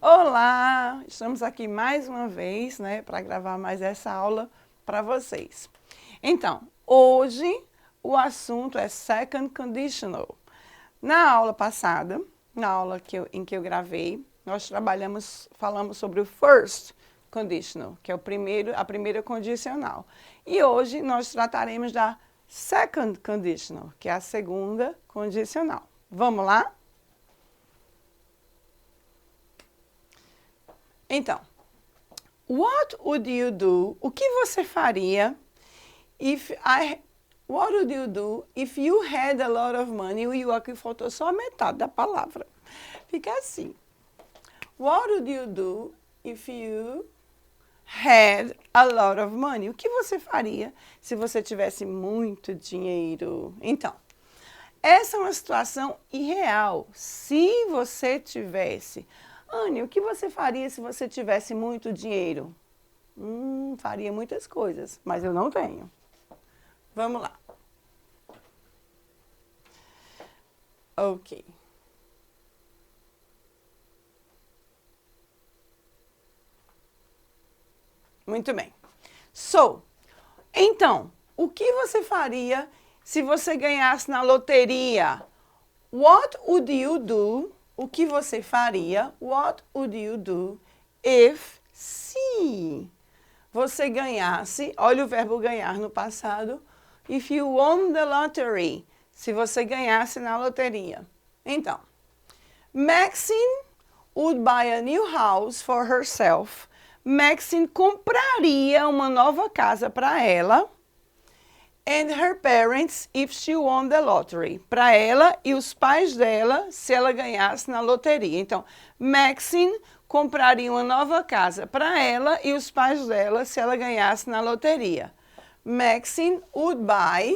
Olá! Estamos aqui mais uma vez, para gravar mais essa aula para vocês. Então, hoje o assunto é second conditional. Na aula passada, na aula em que eu gravei, nós falamos sobre o first conditional, que é a primeira condicional. E hoje nós trataremos da second conditional, que é a segunda condicional. Vamos lá? Então, what would you do? O que você faria what would you do if you had a lot of money? E aqui faltou só a metade da palavra. Fica assim. What would you do if you had a lot of money? O que você faria se você tivesse muito dinheiro? Então, essa é uma situação irreal. Se você tivesse... Anne, o que você faria se você tivesse muito dinheiro? Faria muitas coisas, mas eu não tenho. Vamos lá. Ok. Muito bem. Então, o que você faria se você ganhasse na loteria? What would you do? O que você faria? What would you do se você ganhasse, olha o verbo ganhar no passado, if you won the lottery, se você ganhasse na loteria. Então, Maxine would buy a new house for herself. Maxine compraria uma nova casa para ela. And her parents if she won the lottery. Para ela e os pais dela se ela ganhasse na loteria. Então, Maxine compraria uma nova casa para ela e os pais dela se ela ganhasse na loteria. Maxine would buy,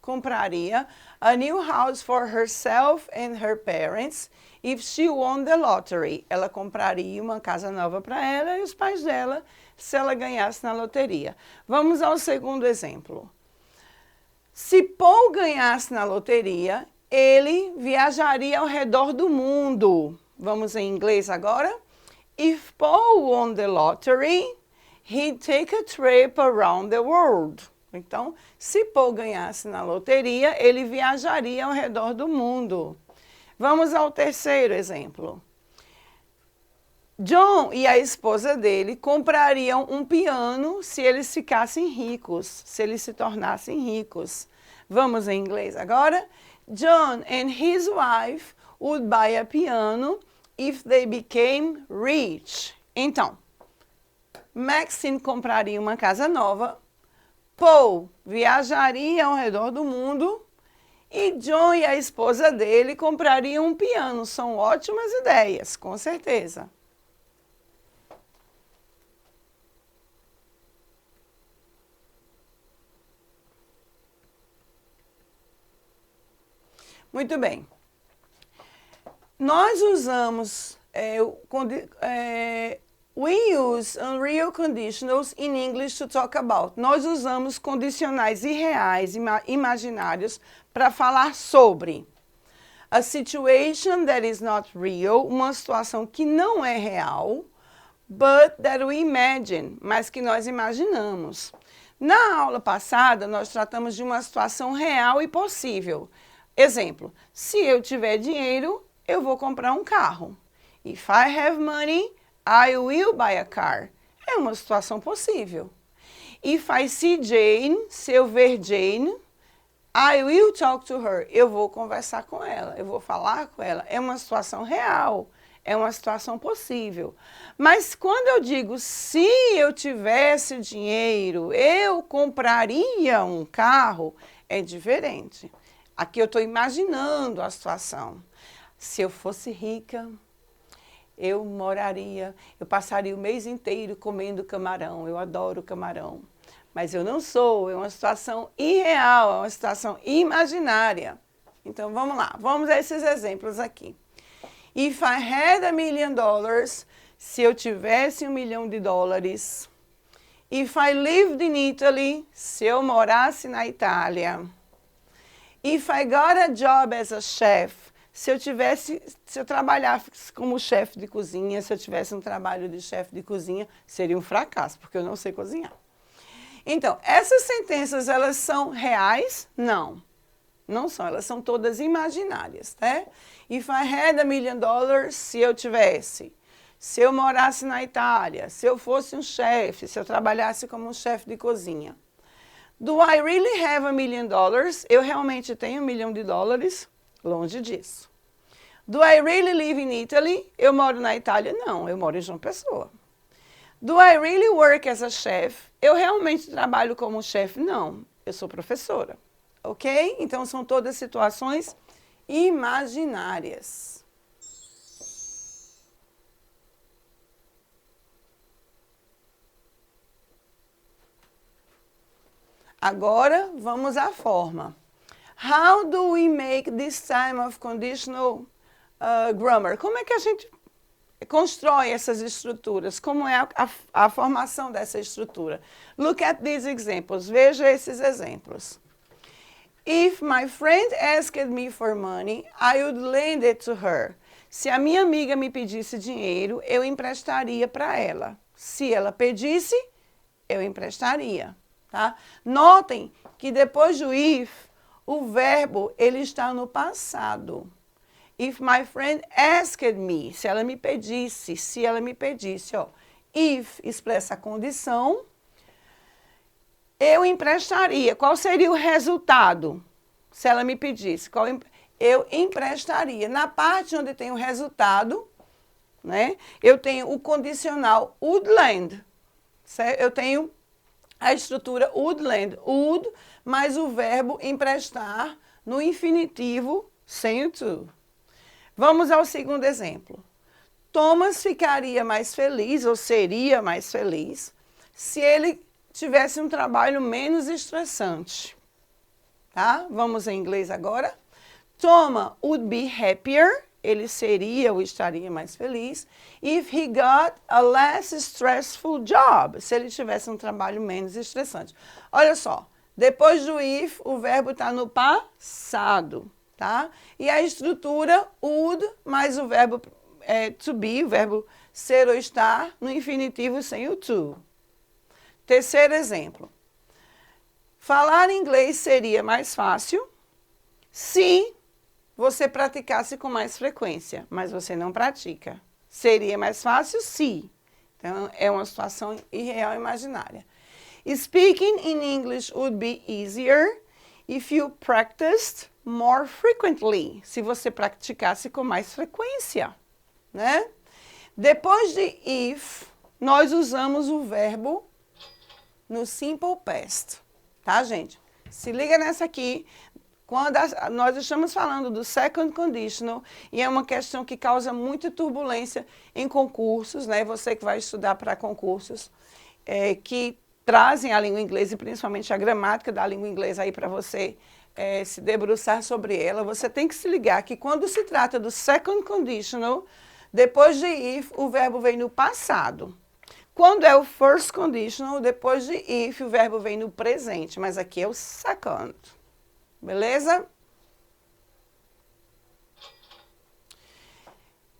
compraria, a new house for herself and her parents if she won the lottery. Ela compraria uma casa nova para ela e os pais dela se ela ganhasse na loteria. Vamos ao segundo exemplo. Se Paul ganhasse na loteria, ele viajaria ao redor do mundo. Vamos em inglês agora? If Paul won the lottery, he'd take a trip around the world. Então, se Paul ganhasse na loteria, ele viajaria ao redor do mundo. Vamos ao terceiro exemplo. John e a esposa dele comprariam um piano se eles ficassem ricos, se eles se tornassem ricos. Vamos em inglês agora? John and his wife would buy a piano if they became rich. Então, Maxine compraria uma casa nova, Paul viajaria ao redor do mundo e John e a esposa dele comprariam um piano. São ótimas ideias, com certeza. Muito bem. Nós usamos, we use unreal conditionals in English to talk about. Nós usamos condicionais irreais, imaginários, para falar sobre a situation that is not real, uma situação que não é real, but that we imagine, mas que nós imaginamos. Na aula passada, nós tratamos de uma situação real e possível. Exemplo, se eu tiver dinheiro, eu vou comprar um carro. If I have money, I will buy a car. É uma situação possível. If I see Jane, se eu ver Jane, I will talk to her. Eu vou conversar com ela, eu vou falar com ela. É uma situação real, é uma situação possível. Mas quando eu digo, se eu tivesse dinheiro, eu compraria um carro, é diferente. Aqui eu estou imaginando a situação. Se eu fosse rica, eu passaria o mês inteiro comendo camarão. Eu adoro camarão. Mas eu não sou, é uma situação irreal, é uma situação imaginária. Então vamos lá, vamos a esses exemplos aqui. If I had $1 million, se eu tivesse $1 milhão. If I lived in Italy, se eu morasse na Itália. If I got a job as a chef, se eu trabalhasse como chefe de cozinha, se eu tivesse um trabalho de chefe de cozinha, seria um fracasso, porque eu não sei cozinhar. Então, essas sentenças, elas são reais? Não. Não são, elas são todas imaginárias, tá? If I had $1 million, se eu tivesse. Se eu morasse na Itália, se eu fosse um chefe, se eu trabalhasse como um chefe de cozinha. Do I really have $1 million? Eu realmente tenho $1 milhão? Longe disso. Do I really live in Italy? Eu moro na Itália? Não, eu moro em João Pessoa. Do I really work as a chef? Eu realmente trabalho como chefe? Não, eu sou professora. Ok? Então, são todas situações imaginárias. Agora, vamos à forma. How do we make this time of conditional grammar? Como é que a gente constrói essas estruturas? Como é a formação dessa estrutura? Look at these examples. Veja esses exemplos. If my friend asked me for money, I would lend it to her. Se a minha amiga me pedisse dinheiro, eu emprestaria para ela. Se ela pedisse, eu emprestaria. Tá? Notem que depois do if, o verbo ele está no passado. If my friend asked me, se ela me pedisse, ó. If expressa a condição, eu emprestaria. Qual seria o resultado? Se ela me pedisse, eu emprestaria. Na parte onde tem o resultado, né, eu tenho o condicional would lend. Certo? Eu tenho a estrutura would lend, would, mais o verbo emprestar no infinitivo sem o to. Vamos ao segundo exemplo. Thomas ficaria mais feliz, ou seria mais feliz, se ele tivesse um trabalho menos estressante. Tá? Vamos em inglês agora. Thomas would be happier, ele seria ou estaria mais feliz, if he got a less stressful job, se ele tivesse um trabalho menos estressante. Olha só, depois do if, o verbo está no passado, tá? E a estrutura would, mais o verbo to be, o verbo ser ou estar, no infinitivo sem o to. Terceiro exemplo. Falar inglês seria mais fácil se você praticasse com mais frequência, mas você não pratica. Seria mais fácil se. Então, é uma situação irreal imaginária. Speaking in English would be easier if you practiced more frequently. Se você praticasse com mais frequência, né? Depois de if, nós usamos o verbo no simple past. Tá, gente? Se liga nessa aqui. Quando nós estamos falando do second conditional, e é uma questão que causa muita turbulência em concursos, né? Você que vai estudar para concursos, que trazem a língua inglesa, e principalmente a gramática da língua inglesa aí para você se debruçar sobre ela, você tem que se ligar que quando se trata do second conditional, depois de if, o verbo vem no passado. Quando é o first conditional, depois de if, o verbo vem no presente, mas aqui é o second. Beleza?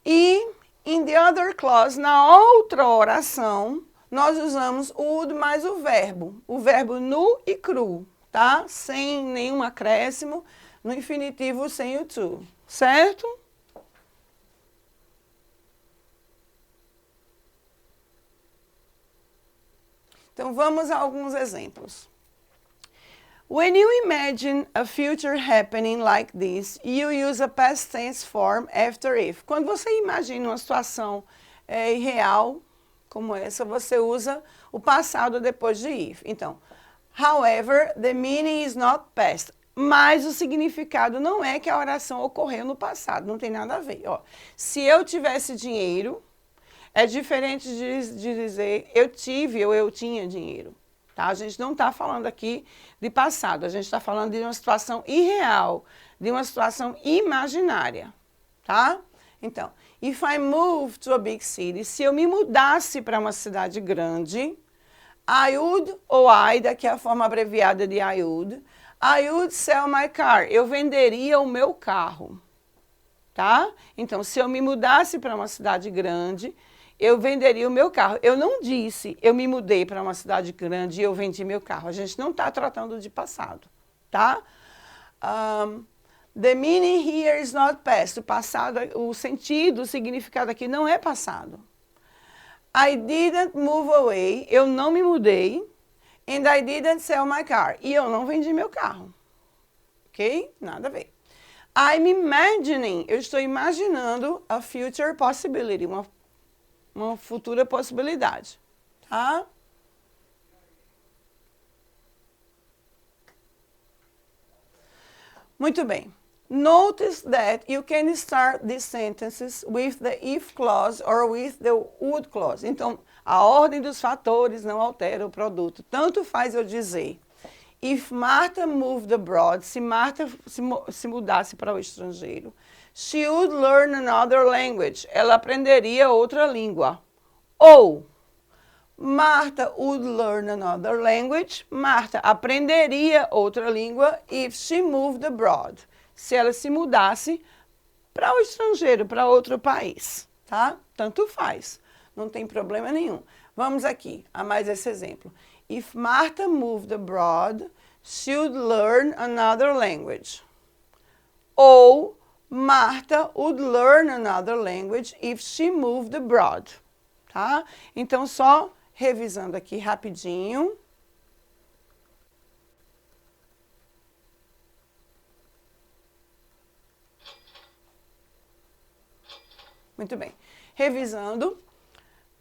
E in the other clause, na outra oração, nós usamos o would mais o verbo nu e cru, tá? Sem nenhum acréscimo, no infinitivo sem o to, certo? Então, vamos a alguns exemplos. When you imagine a future happening like this, you use a past tense form after if. Quando você imagina uma situação irreal como essa, você usa o passado depois de if. Então, however, the meaning is not past. Mas o significado não é que a oração ocorreu no passado, não tem nada a ver. Ó, se eu tivesse dinheiro, é diferente de dizer eu tive ou eu tinha dinheiro. Tá? A gente não está falando aqui de passado, a gente está falando de uma situação irreal, de uma situação imaginária, tá? Então, if I move to a big city, se eu me mudasse para uma cidade grande, I would, ou I, daqui é a forma abreviada de I would sell my car, eu venderia o meu carro. tá? Então, se eu me mudasse para uma cidade grande, eu venderia o meu carro. Eu não disse, eu me mudei para uma cidade grande e eu vendi meu carro. A gente não está tratando de passado, tá? The meaning here is not past. O passado, o sentido, o significado aqui não é passado. I didn't move away. Eu não me mudei. And I didn't sell my car. E eu não vendi meu carro. Ok? Nada a ver. I'm imagining. Eu estou imaginando a future possibility. Uma futura possibilidade. Tá? Muito bem. Notice that you can start these sentences with the if clause or with the would clause. Então, a ordem dos fatores não altera o produto. Tanto faz eu dizer, if Martha moved abroad, se Marta se mudasse para o estrangeiro, she would learn another language. Ela aprenderia outra língua. Ou, Martha would learn another language. Marta aprenderia outra língua if she moved abroad. Se ela se mudasse para o estrangeiro, para outro país, tá? Tanto faz, não tem problema nenhum. Vamos aqui, a mais esse exemplo. If Martha moved abroad, she would learn another language. Ou, Martha would learn another language if she moved abroad, tá? Então, só revisando aqui rapidinho. Muito bem. Revisando,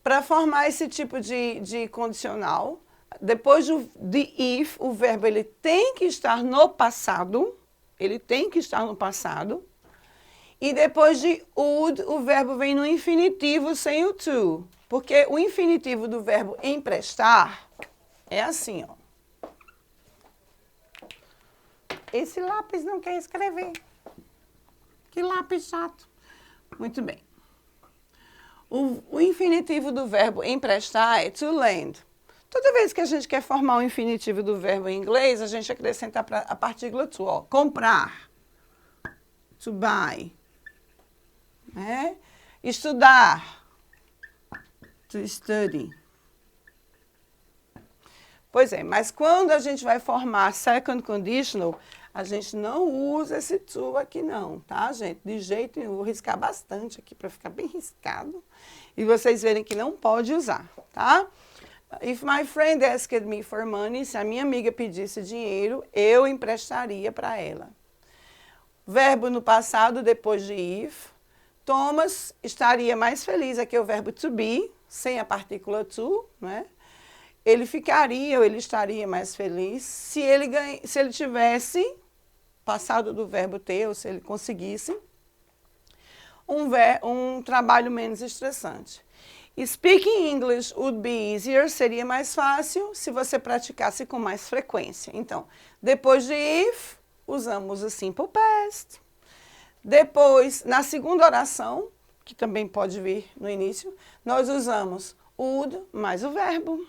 para formar esse tipo de condicional, depois de if, o verbo ele tem que estar no passado. Ele tem que estar no passado. E depois de would, o verbo vem no infinitivo sem o to. Porque o infinitivo do verbo emprestar é assim, ó. Esse lápis não quer escrever. Que lápis chato. Muito bem. O infinitivo do verbo emprestar é to lend. Toda vez que a gente quer formar o infinitivo do verbo em inglês, a gente acrescenta a partícula to, ó. Comprar. To buy. Né? Estudar. To study. Pois é, mas quando a gente vai formar second conditional, a gente não usa esse to aqui não, tá, gente? De jeito nenhum, vou riscar bastante aqui para ficar bem riscado. E vocês verem que não pode usar, tá? If my friend asked me for money, se a minha amiga pedisse dinheiro, eu emprestaria para ela. Verbo no passado, depois de if. Thomas estaria mais feliz, aqui é o verbo to be, sem a partícula to, né? Ele ficaria ou ele estaria mais feliz se ele tivesse passado do verbo ter, ou se ele conseguisse um trabalho menos estressante. Speaking English would be easier, seria mais fácil se você praticasse com mais frequência. Então, depois de if, usamos o simple past. Depois, na segunda oração, que também pode vir no início, nós usamos would mais o verbo.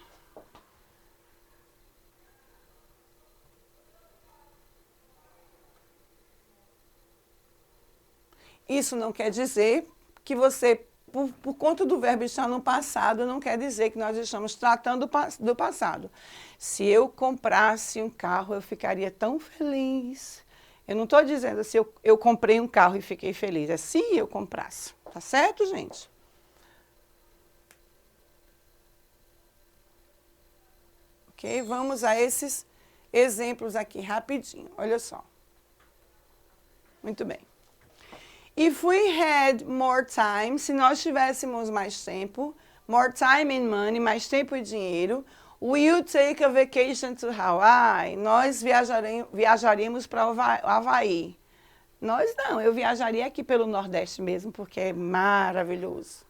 Isso não quer dizer que você, por conta do verbo estar no passado, não quer dizer que nós estamos tratando do passado. Se eu comprasse um carro, eu ficaria tão feliz. Eu não estou dizendo se eu comprei um carro e fiquei feliz. É se eu comprasse. Tá certo, gente? Ok? Vamos a esses exemplos aqui rapidinho. Olha só. Muito bem. If we had more time, se nós tivéssemos mais tempo, more time and money, mais tempo e dinheiro, we would take a vacation to Hawaii. Nós viajaríamos para o Havaí. Nós não, eu viajaria aqui pelo Nordeste mesmo, porque é maravilhoso.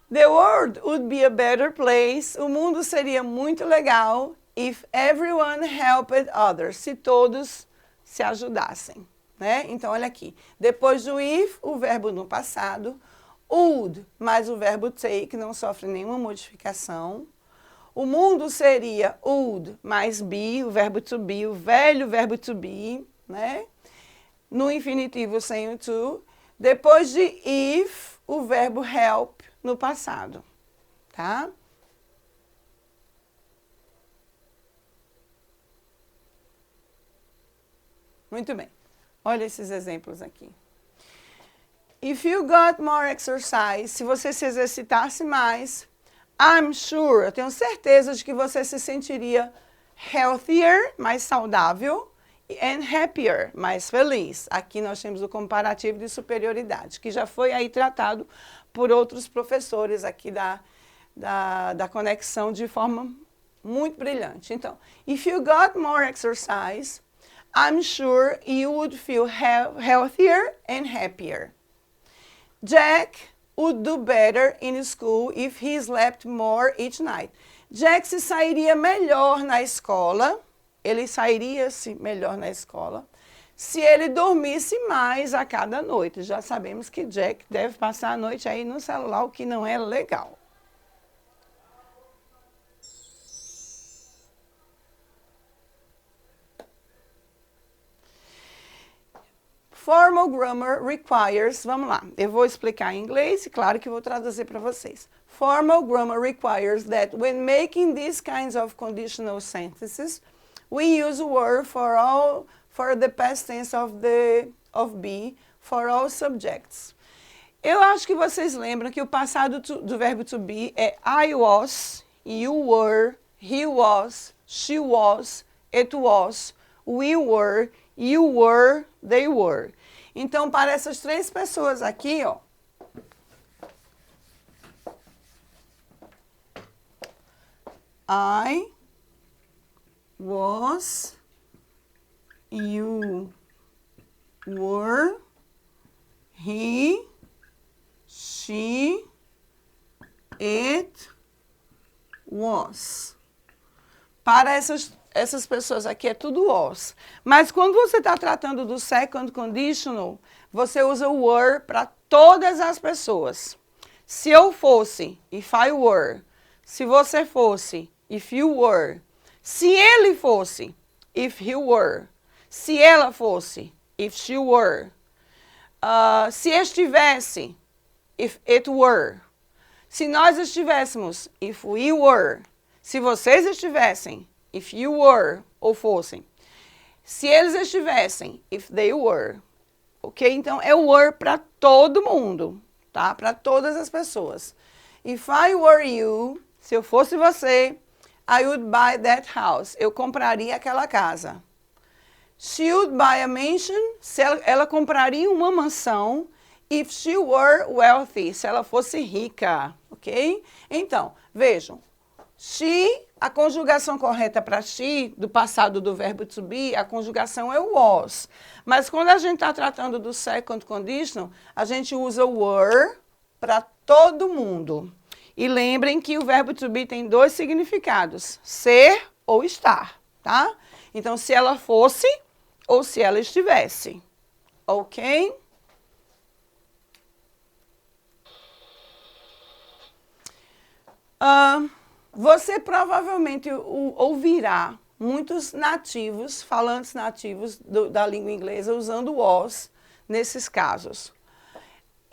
The world would be a better place. O mundo seria muito legal if everyone helped others. Se todos se ajudassem. Né? Então, olha aqui. Depois do if, o verbo no passado. Would, mais o verbo take, não sofre nenhuma modificação. O mundo seria would mais be, o verbo to be, o velho verbo to be, né? No infinitivo sem o to. Depois de if, o verbo help no passado, tá? Muito bem. Olha esses exemplos aqui. If you got more exercise, se você se exercitasse mais, I'm sure, eu tenho certeza de que você se sentiria healthier, mais saudável, and happier, mais feliz. Aqui nós temos o comparativo de superioridade, que já foi aí tratado por outros professores aqui da conexão de forma muito brilhante. Então, if you got more exercise, I'm sure you would feel healthier and happier. Jack would do better in school if he slept more each night. Jack se sairia melhor na escola, ele sairia-se melhor na escola, se ele dormisse mais a cada noite. Já sabemos que Jack deve passar a noite aí no celular, o que não é legal. Formal grammar requires, vamos lá, eu vou explicar em inglês e claro que vou traduzir para vocês. Formal grammar requires that when making these kinds of conditional sentences, we use a word for the past tense of be for all subjects. Eu acho que vocês lembram que o passado do verbo to be é I was, you were, he was, she was, it was, we were, you were, they were. Então, para essas três pessoas aqui, ó, I was, you were, he, she, it was. Para essas pessoas aqui é tudo was. Mas quando você está tratando do second conditional, você usa o were para todas as pessoas. Se eu fosse, if I were. Se você fosse, if you were. Se ele fosse, if he were. Se ela fosse, if she were. Se estivesse, if it were. Se nós estivéssemos, if we were. Se vocês estivessem, if you were, ou fossem. Se eles estivessem, if they were. Ok? Então, é o were para todo mundo, tá? Para todas as pessoas. If I were you, se eu fosse você, I would buy that house. Eu compraria aquela casa. She would buy a mansion. Se ela compraria uma mansão. If she were wealthy. Se ela fosse rica. Ok? Então, vejam. She, a conjugação correta para she, do passado do verbo to be, a conjugação é o was. Mas quando a gente está tratando do second conditional, a gente usa o were para todo mundo. E lembrem que o verbo to be tem dois significados, ser ou estar, tá? Então, se ela fosse ou se ela estivesse, ok? Você provavelmente ouvirá muitos nativos, falantes nativos da língua inglesa, usando was nesses casos.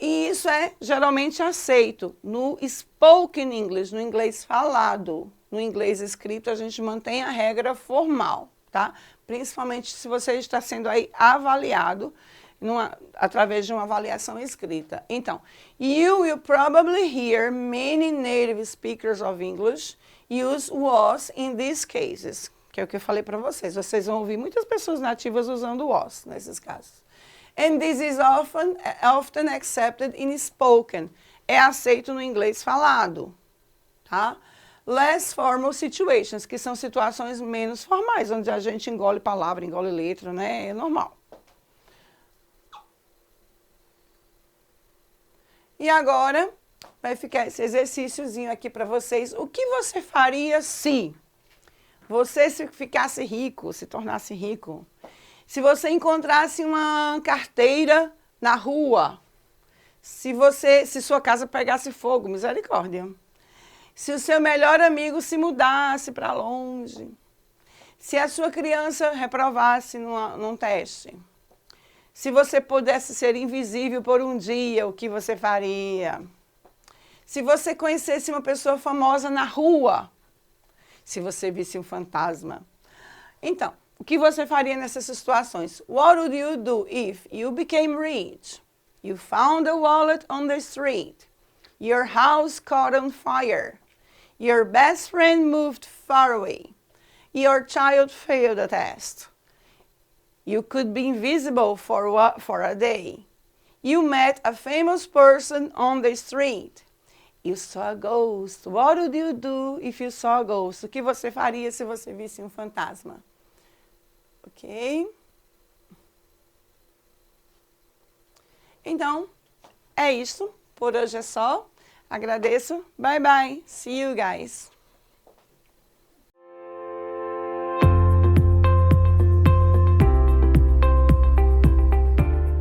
E isso é geralmente aceito no spoken English, no inglês falado. No inglês escrito, a gente mantém a regra formal, tá? Principalmente se você está sendo aí avaliado através de uma avaliação escrita. Então, you will probably hear many native speakers of English use was in these cases, que é o que eu falei para vocês. Vocês vão ouvir muitas pessoas nativas usando was nesses casos. And this is often accepted in spoken. É aceito no inglês falado, tá? Less formal situations, que são situações menos formais, onde a gente engole palavra, engole letra, né? É normal. E agora, vai ficar esse exercíciozinho aqui para vocês. O que você faria se você ficasse rico, se tornasse rico? Se você encontrasse uma carteira na rua, se sua casa pegasse fogo, misericórdia. Se o seu melhor amigo se mudasse para longe, se a sua criança reprovasse num teste, Se você pudesse ser invisível por um dia, o que você faria? Se você conhecesse uma pessoa famosa na rua, se você visse um fantasma. Então, o que você faria nessas situações? What would you do if you became rich? You found a wallet on the street. Your house caught on fire. Your best friend moved far away. Your child failed a test. You could be invisible for a day. You met a famous person on the street. You saw a ghost. What would you do if you saw a ghost? O que você faria se você visse um fantasma? Ok? Então, é isso. Por hoje é só. Agradeço. Bye, bye. See you guys.